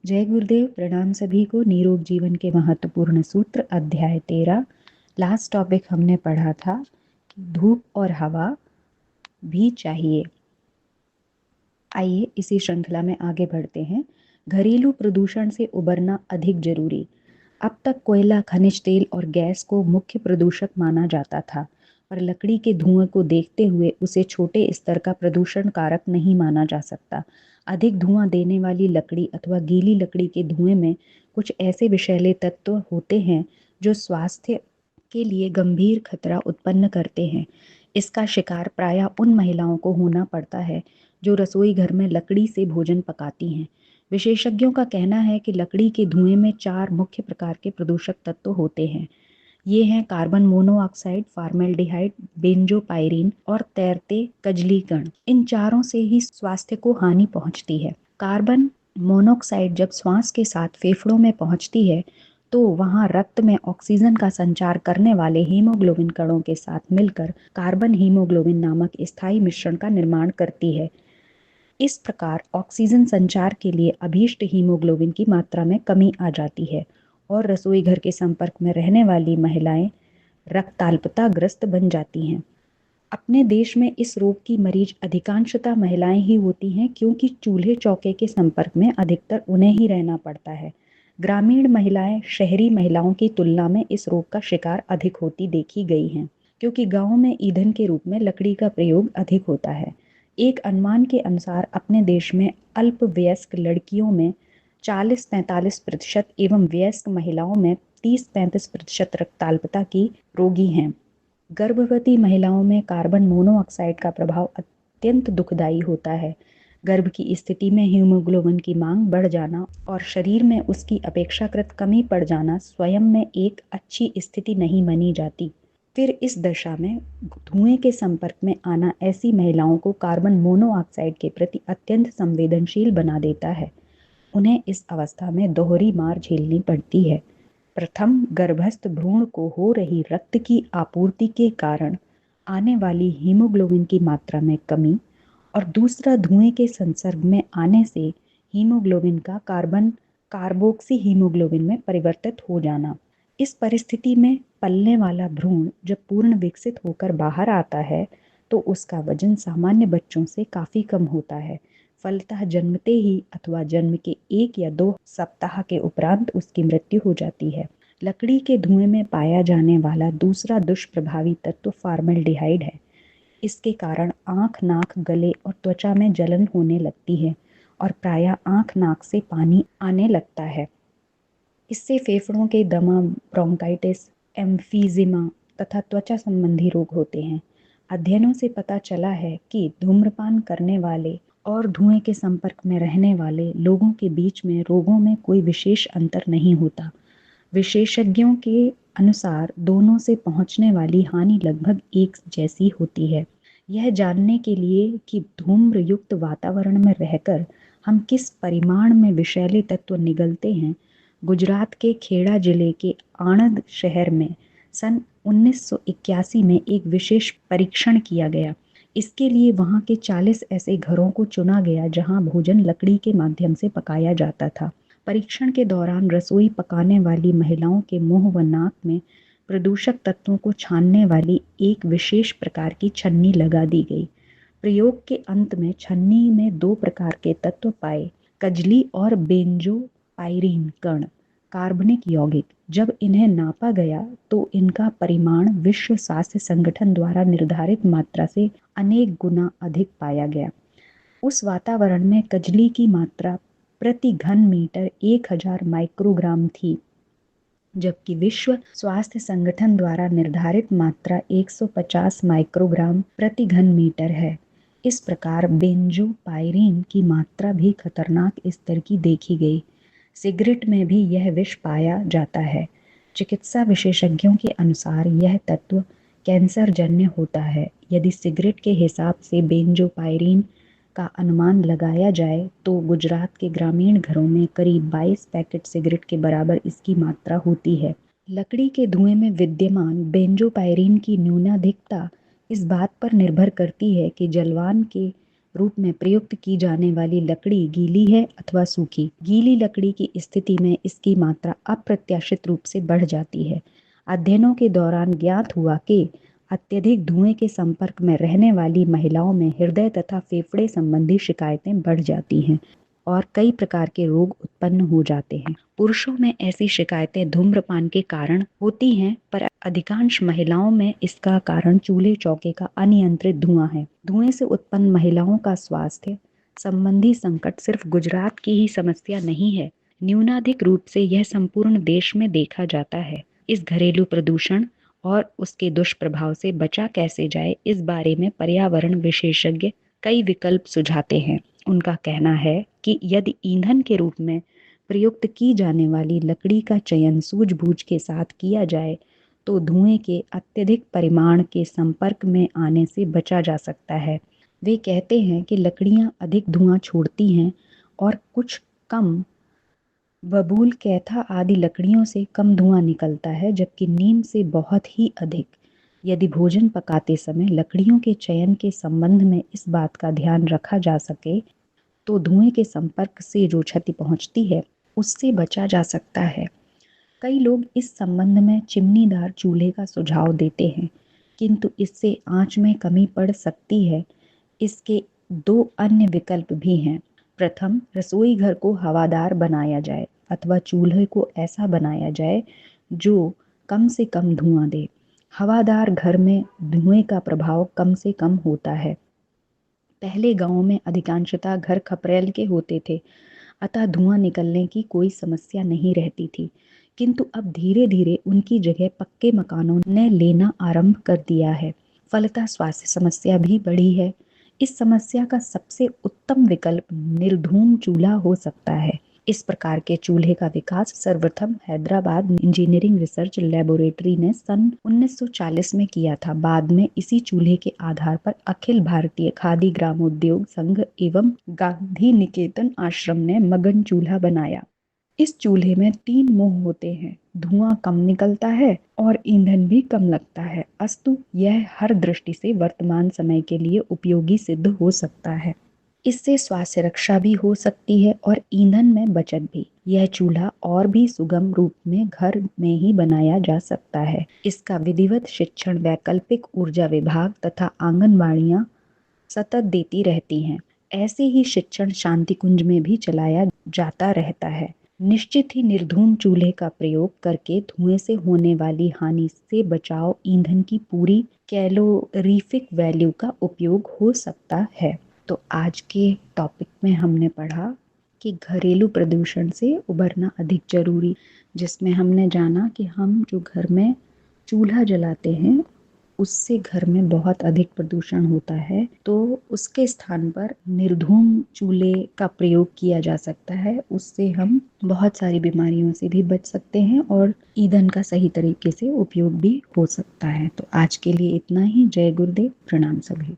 जय गुरुदेव। प्रणाम सभी को। निरोग जीवन के महत्वपूर्ण सूत्र अध्याय 13। लास्ट टॉपिक हमने पढ़ा था कि धूप और हवा भी चाहिए। आइए इसी श्रृंखला में आगे बढ़ते हैं। घरेलू प्रदूषण से उबरना अधिक जरूरी। अब तक कोयला, खनिज तेल और गैस को मुख्य प्रदूषक माना जाता था, पर लकड़ी के धुएं को देखते हुए उसे छोटे स्तर का प्रदूषण कारक नहीं माना जा सकता। अधिक धुआं देने वाली लकड़ी अथवा गीली लकड़ी के धुएं में कुछ ऐसे विषैले तत्व होते हैं जो स्वास्थ्य के लिए गंभीर खतरा उत्पन्न करते हैं। इसका शिकार प्रायः उन महिलाओं को होना पड़ता है जो रसोई घर में लकड़ी से भोजन पकाती हैं। विशेषज्ञों का कहना है कि लकड़ी के धुएं में 4 मुख्य प्रकार के प्रदूषक तत्व होते हैं। ये हैं कार्बन मोनोऑक्साइड, फॉर्मेल्डिहाइड, बेंजोपाइरीन और तैरते कजली कण। इन चारों से ही स्वास्थ्य को हानि पहुंचती है। कार्बन मोनोऑक्साइड जब श्वास के साथ फेफड़ों में पहुंचती है तो वहां रक्त में ऑक्सीजन का संचार करने वाले हीमोग्लोबिन कणों के साथ मिलकर कार्बन हीमोग्लोबिन नामक स्थायी मिश्रण का निर्माण करती है। इस प्रकार ऑक्सीजन संचार के लिए अभीष्ट हीमोग्लोबिन की मात्रा में कमी आ जाती है और रसोई घर के संपर्क में रहने वाली महिलाएं रक्ताल्पता ग्रस्त बन जाती हैं। अपने देश में इस रोग की मरीज अधिकांशतः महिलाएं ही होती हैं, क्योंकि चूल्हे चौके के संपर्क में अधिकतर उन्हें ही रहना पड़ता है। ग्रामीण महिलाएं शहरी महिलाओं की तुलना में इस रोग का शिकार अधिक होती देखी गई हैं, क्योंकि गांवों में ईंधन के रूप में लकड़ी का प्रयोग अधिक होता है। एक अनुमान के अनुसार अपने देश में अल्पवयस्क लड़कियों में 40-45% एवं वयस्क महिलाओं में 30-35% रक्ताल्पता की रोगी हैं। गर्भवती महिलाओं में कार्बन मोनोऑक्साइड का प्रभाव अत्यंत दुखदायी होता है। गर्भ की स्थिति में हीमोग्लोबिन की मांग बढ़ जाना और शरीर में उसकी अपेक्षाकृत कमी पड़ जाना स्वयं में एक अच्छी स्थिति नहीं मानी जाती। फिर इस दशा में धुएं के संपर्क में आना ऐसी महिलाओं को कार्बन मोनोऑक्साइड के प्रति अत्यंत संवेदनशील बना देता है। उन्हें इस अवस्था में दोहरी मार झेलनी पड़ती है। प्रथम, गर्भस्थ भ्रूण को हो रही रक्त की आपूर्ति के कारण आने वाली हीमोग्लोबिन की मात्रा में कमी, और दूसरा, धुएं के संसर्ग में आने से हीमोग्लोबिन का कार्बन कार्बोक्सी हीमोग्लोबिन में परिवर्तित हो जाना। इस परिस्थिति में पलने वाला भ्रूण जब पूर्ण विकसित होकर बाहर आता है तो उसका वजन सामान्य बच्चों से काफी कम होता है। फलतः जन्मते ही अथवा जन्म के 1 या 2 सप्ताह के उपरांत उसकी मृत्यु हो जाती है। लकड़ी के धुएं में पाया जाने वाला दूसरा दुष्प्रभावी तत्व फॉर्मेल्डिहाइड है। इसके कारण आंख, नाक, गले और त्वचा में जलन होने लगती है और प्रायः आंख नाक से पानी आने लगता है। इससे फेफड़ों के दमा, ब्रोंकाइटिस, एम्फीजिमा तथा त्वचा संबंधी रोग होते हैं। अध्ययनों से पता चला है कि धूम्रपान करने वाले और धुएं के संपर्क में रहने वाले लोगों के बीच में रोगों में कोई विशेष अंतर नहीं होता। विशेषज्ञों के अनुसार दोनों से पहुंचने वाली हानि लगभग एक जैसी होती है। यह जानने के लिए कि धूम्र युक्त वातावरण में रहकर हम किस परिमाण में विषैले तत्व निगलते हैं, गुजरात के खेड़ा जिले के आणंद शहर में सन 1981 में एक विशेष परीक्षण किया गया। इसके लिए वहां के 40 ऐसे घरों को चुना गया जहां भोजन लकड़ी के माध्यम से पकाया जाता था। परीक्षण के दौरान रसोई पकाने वाली महिलाओं के मुंह व नाक में प्रदूषक तत्वों को छानने वाली एक विशेष प्रकार की छन्नी लगा दी गई। प्रयोग के अंत में छन्नी में 2 प्रकार के तत्व पाए, कजली और बेंजोपाइरीन कण, कार्बनिक यौगिक। जब इन्हें नापा गया तो इनका परिमाण विश्व स्वास्थ्य संगठन द्वारा निर्धारित मात्रा से अनेक गुना अधिक पाया गया। उस वातावरण में कजली की मात्रा प्रति घन मीटर 1000 माइक्रोग्राम थी, जबकि विश्व स्वास्थ्य संगठन द्वारा निर्धारित मात्रा 150 माइक्रोग्राम प्रति घन मीटर है। इस प्रकार बेंजोपाइरीन की मात्रा भी खतरनाक स्तर की देखी गई। सिगरेट में भी यह विष पाया जाता है। चिकित्सा विशेषज्ञों के अनुसार यह तत्व कैंसर जन्य होता है। यदि सिगरेट के हिसाब से बेंजोपाइरीन का अनुमान लगाया जाए तो गुजरात के ग्रामीण घरों में करीब 22 पैकेट सिगरेट के बराबर इसकी मात्रा होती है। लकड़ी के धुएं में विद्यमान बेंजोपाइरीन की न्यूनाधिकता इस बात पर निर्भर करती है कि जलवान के रूप में प्रयुक्त की जाने वाली लकड़ी गीली है अथवा सूखी। गीली लकड़ी की स्थिति में इसकी मात्रा अप्रत्याशित रूप से बढ़ जाती है। अध्ययनों के दौरान ज्ञात हुआ कि अत्यधिक धुएं के संपर्क में रहने वाली महिलाओं में हृदय तथा फेफड़े संबंधी शिकायतें बढ़ जाती हैं और कई प्रकार के रोग उत्पन्न हो जाते हैं। पुरुषों में ऐसी शिकायतें धूम्रपान के कारण होती हैं, पर अधिकांश महिलाओं में इसका कारण चूल्हे चौके का अनियंत्रित धुआं है। धुएं से उत्पन्न महिलाओं का स्वास्थ्य संबंधी संकट सिर्फ गुजरात की ही समस्या नहीं है, न्यूनाधिक रूप से यह संपूर्ण देश में देखा जाता है। इस घरेलू प्रदूषण और उसके दुष्प्रभाव से बचा कैसे जाए, इस बारे में पर्यावरण विशेषज्ञ कई विकल्प सुझाते हैं। उनका कहना है कि यदि ईंधन के रूप में प्रयुक्त की जाने वाली लकड़ी का चयन सूझबूझ के साथ किया जाए तो धुएं के अत्यधिक परिमाण के संपर्क में आने से बचा जा सकता है। वे कहते हैं कि लकड़ियां अधिक धुआं छोड़ती हैं और कुछ कम बबूल, कैथा आदि लकड़ियों से कम धुआं निकलता है, जबकि नीम से बहुत ही अधिक। यदि भोजन पकाते समय लकड़ियों के चयन के संबंध में इस बात का ध्यान रखा जा सके तो धुएं के संपर्क से जो क्षति पहुंचती है उससे बचा जा सकता है। कई लोग इस संबंध में चिमनीदार चूल्हे का सुझाव देते हैं, किंतु इससे आंच में कमी पड़ सकती है। इसके दो अन्य विकल्प भी हैं। प्रथम, रसोई घर को हवादार बनाया जाए अथवा चूल्हे को ऐसा बनाया जाए जो कम से कम धुआं दे। हवादार घर में धुएं का प्रभाव कम से कम होता है। पहले गांवों में अधिकांशतः घर खपरेल के होते थे, अतः धुआं निकलने की कोई समस्या नहीं रहती थी, किंतु अब धीरे धीरे उनकी जगह पक्के मकानों ने लेना आरंभ कर दिया है। फलतः स्वास्थ्य समस्या भी बढ़ी है। इस समस्या का सबसे उत्तम विकल्प निर्धूम चूल्हा हो सकता है। इस प्रकार के चूल्हे का विकास सर्वप्रथम हैदराबाद इंजीनियरिंग रिसर्च लेबोरेटरी ने सन 1940 में किया था। बाद में इसी चूल्हे के आधार पर अखिल भारतीय खादी ग्रामोद्योग संघ एवं गांधी निकेतन आश्रम ने मगन चूल्हा बनाया। इस चूल्हे में 3 मुंह होते हैं, धुआं कम निकलता है और ईंधन भी कम लगता है, अस्तु यह हर दृष्टि से वर्तमान समय के लिए उपयोगी सिद्ध हो सकता है। इससे स्वास्थ्य रक्षा भी हो सकती है और ईंधन में बचत भी। यह चूल्हा और भी सुगम रूप में घर में ही बनाया जा सकता है। इसका विधिवत शिक्षण वैकल्पिक ऊर्जा विभाग तथा आंगनबाड़ियां सतत देती रहती हैं। ऐसे ही शिक्षण शांति कुंज में भी चलाया जाता रहता है। निश्चित ही निर्धूम चूल्हे का प्रयोग करके धुएं से होने वाली हानि से बचाव ईंधन की पूरी कैलोरीफिक वैल्यू का उपयोग हो सकता है। तो आज के टॉपिक में हमने पढ़ा कि घरेलू प्रदूषण से उबरना अधिक जरूरी, जिसमें हमने जाना कि हम जो घर में चूल्हा जलाते हैं उससे घर में बहुत अधिक प्रदूषण होता है, तो उसके स्थान पर निर्धूम चूल्हे का प्रयोग किया जा सकता है। उससे हम बहुत सारी बीमारियों से भी बच सकते हैं और ईंधन का सही तरीके से उपयोग भी हो सकता है। तो आज के लिए इतना ही। जय गुरुदेव, प्रणाम सभी।